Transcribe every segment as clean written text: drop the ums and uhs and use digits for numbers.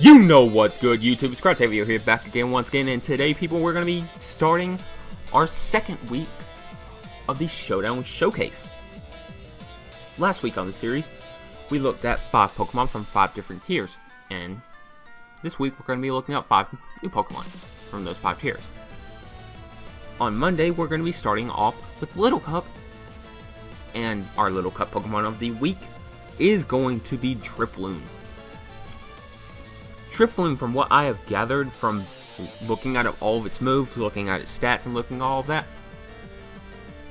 You know what's good, YouTube. It's Octavio here, back again once again, and today, people, we're going to be starting our second week of the Showdown Showcase. Last week on the series, we looked at 5 Pokemon from 5 different tiers, and this week we're going to be looking at 5 new Pokemon from those 5 tiers. On Monday, we're going to be starting off with Little Cup, and our Little Cup Pokemon of the week is going to be Drifloon. Drifloon, from what I have gathered from looking at all of its moves, looking at its stats, and looking at all of that,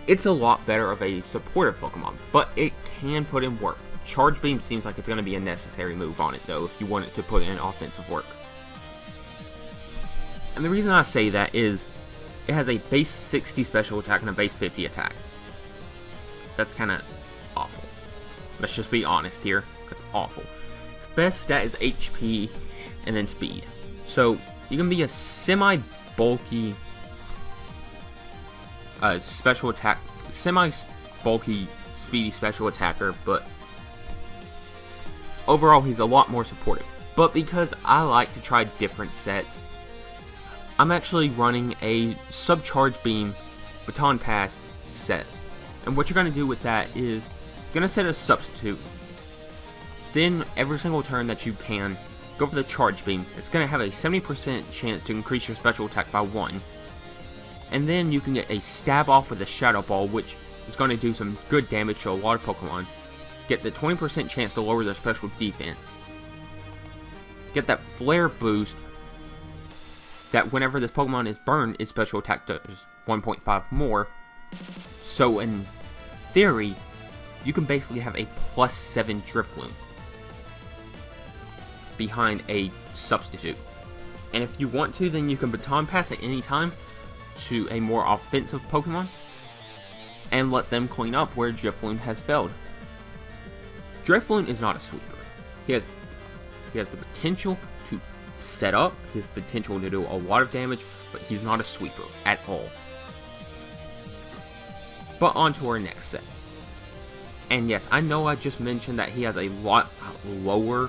it's a lot better of a supportive Pokemon, but it can put in work. Charge Beam seems like it's going to be a necessary move on it, though, if you want it to put in offensive work. And the reason I say that is, it has a base 60 special attack and a base 50 attack. That's kind of awful. Let's just be honest here. That's awful. Its best stat is HP and then speed. So you can be a semi-bulky special attack, semi-bulky speedy special attacker, but overall he's a lot more supportive. But because I like to try different sets, I'm actually running a Subcharge Beam Baton Pass set. And what you're going to do with that is, you're going to set a substitute. Then, every single turn that you can, go for the Charge Beam. It's going to have a 70% chance to increase your special attack by 1. And then you can get a Stab Off with a Shadow Ball, which is going to do some good damage to a lot of Pokemon. Get the 20% chance to lower their special defense. Get that Flare Boost, that whenever this Pokemon is burned, its special attack does 1.5 more. So in theory, you can basically have a +7 Drifloon behind a substitute. And if you want to, then you can Baton Pass at any time to a more offensive Pokemon and let them clean up where Drifloon has failed. Drifloon is not a sweeper. He has the potential to set up, he has the potential to do a lot of damage, but he's not a sweeper at all. But on to our next set. And yes, I know I just mentioned that he has a lot lower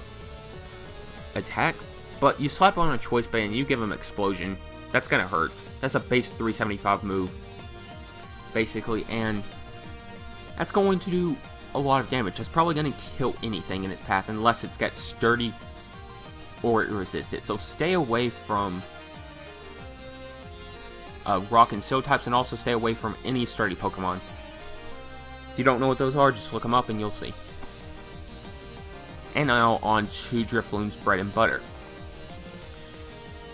attack, but you slap on a Choice Band and you give him Explosion, that's gonna hurt. That's a base 375 move, basically, and that's going to do a lot of damage. That's probably gonna kill anything in its path unless it's got Sturdy or it resists it. So stay away from Rock and Steel types, and also stay away from any sturdy Pokemon. If you don't know what those are, just look them up and you'll see. And now on to Drifloon's Bread and Butter.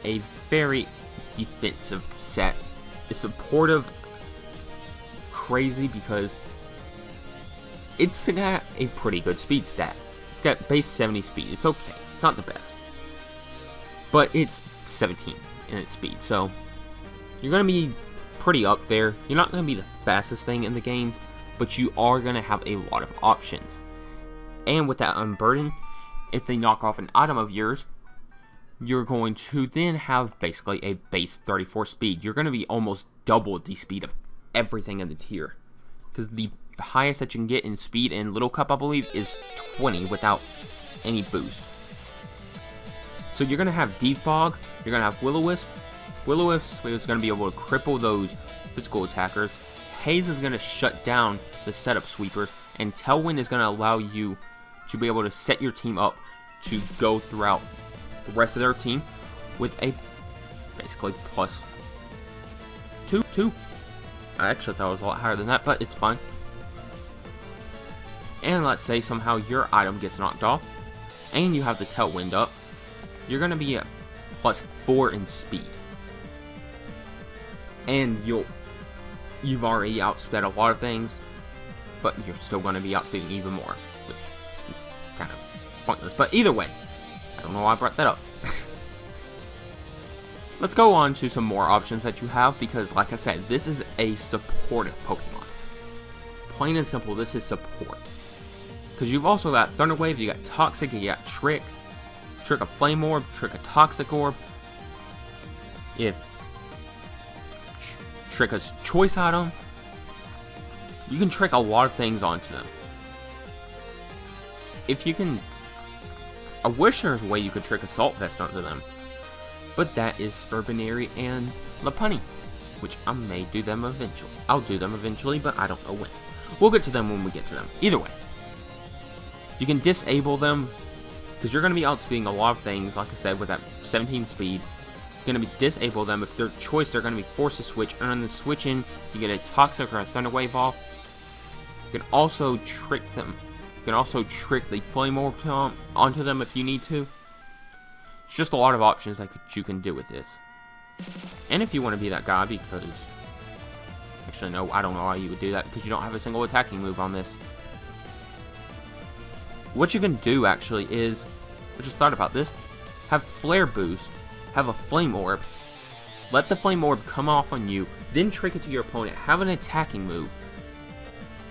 A very defensive set. It's supportive, crazy, because it's got a pretty good speed stat. It's got base 70 speed. It's okay. It's not the best, but it's 17 in its speed, so you're going to be pretty up there. You're not going to be the fastest thing in the game, but you are going to have a lot of options. And with that Unburden, if they knock off an item of yours, you're going to then have basically a base 34 speed. You're going to be almost double the speed of everything in the tier, because the highest that you can get in speed in Little Cup, I believe, is 20 without any boost. So you're going to have Defog, you're going to have Will-O-Wisp. Will-O-Wisp is going to be able to cripple those physical attackers. Haze is going to shut down the setup sweepers, and Tailwind is going to allow you to be able to set your team up to go throughout the rest of their team with a basically +2. I actually thought it was a lot higher than that, but it's fine. And let's say somehow your item gets knocked off, and you have the Tailwind up, you're going to be at +4 in speed. And you've already outsped a lot of things, but you're still going to be outspeeding even more, which is kind of pointless. But either way, I don't know why I brought that up. Let's go on to some more options that you have, because like I said, this is a supportive Pokemon. Plain and simple, this is support. Because you've also got Thunder Wave, you got Toxic, you got Trick a Flame Orb, Trick a Toxic Orb. If Trick a Choice Item, you can trick a lot of things onto them. If you can I wish there was a way you could trick Assault Vest onto them. But that is for Baneri and Lopunny, which I may do them eventually. I'll do them eventually, but I don't know when. We'll get to them when we get to them. Either way, you can disable them, because you're going to be outspeeding a lot of things, like I said, with that 17 speed. You're going to be disable them. If their choice, they're going to be forced to switch, and on the switch in, you get a Toxic or a Thunder Wave off. You can also trick them. You can also trick the Flame Orb onto them if you need to. It's just a lot of options that you can do with this. And if you want to be that guy, because... Actually, no, I don't know why you would do that, because you don't have a single attacking move on this. What you can do, actually, is... I just thought about this. Have Flare Boost. Have a Flame Orb. Let the Flame Orb come off on you. Then trick it to your opponent. Have an attacking move.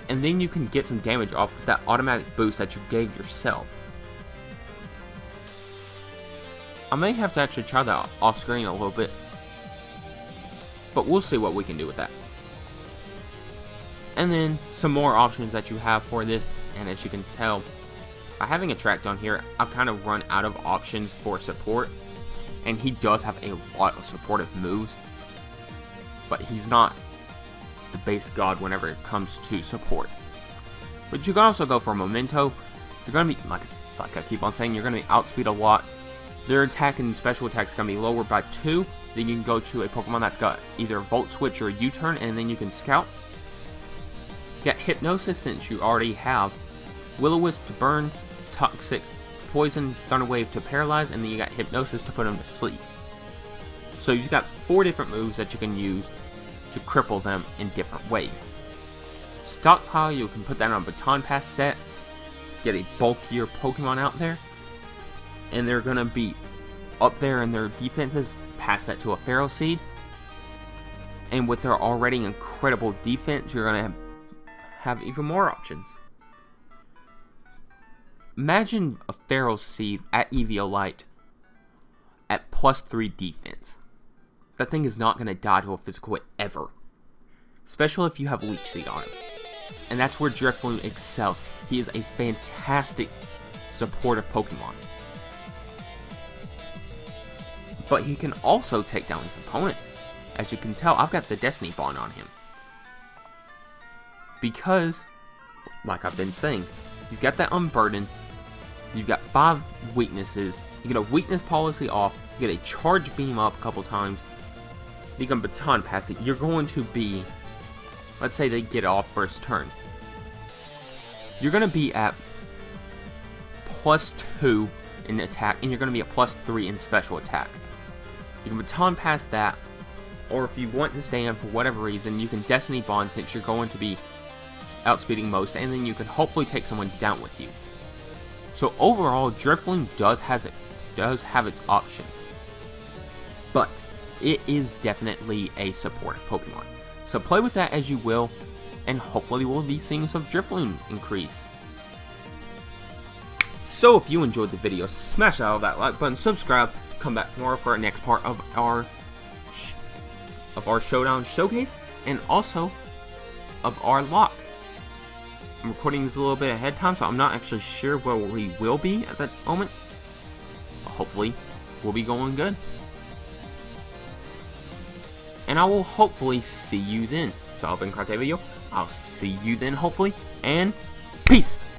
And then you can get some damage off with that automatic boost that you gave yourself. I may have to actually try that off screen a little bit. But we'll see what we can do with that. And then some more options that you have for this. And as you can tell, by having a track on here, I've kind of run out of options for support. And he does have a lot of supportive moves. But he's not the base god whenever it comes to support. But you can also go for Memento. You're going to be, like I keep on saying, you're going to be outspeed a lot. Their attack and special attack is going to be lower by 2. Then you can go to a Pokemon that's got either a Volt Switch or a U-Turn, and then you can Scout. You got Hypnosis, since you already have Will-O-Wisp to burn, Toxic, Poison, Thunder Wave to paralyze, and then you got Hypnosis to put them to sleep. So you've got 4 different moves that you can use to cripple them in different ways. Stockpile, you can put that on a Baton Pass set, get a bulkier Pokemon out there, and they're going to be up there in their defenses, pass that to a Feral Seed, and with their already incredible defense, you're going to have even more options. Imagine a Feral Seed at Eviolite at +3 defense. That thing is not going to die to a physical hit ever. Especially if you have Leech Seed on him. And that's where Drifloon excels. He is a fantastic supportive Pokemon. But he can also take down his opponent. As you can tell, I've got the Destiny Bond on him. Because, like I've been saying, you've got that Unburden. You've got 5 weaknesses. You get a weakness policy off. You get a charge beam up a couple times. You can Baton Pass it. You're going to be, let's say they get off first turn. You're going to be at +2 in attack, and you're going to be at +3 in special attack. You can Baton Pass that, or if you want to stay in for whatever reason, you can Destiny Bond, since you're going to be outspeeding most, and then you can hopefully take someone down with you. So overall, Drifloon does have its options, but it is definitely a supportive Pokemon. So play with that as you will, and hopefully we'll be seeing some Drifloon increase. So if you enjoyed the video, smash out that like button, subscribe, come back tomorrow for our next part of our Showdown Showcase, and also of our lock. I'm recording this a little bit ahead of time, so I'm not actually sure where we will be at that moment. But hopefully, we'll be going good. And I will hopefully see you then. So I've been Croctavio. I'll see you then, hopefully, and peace!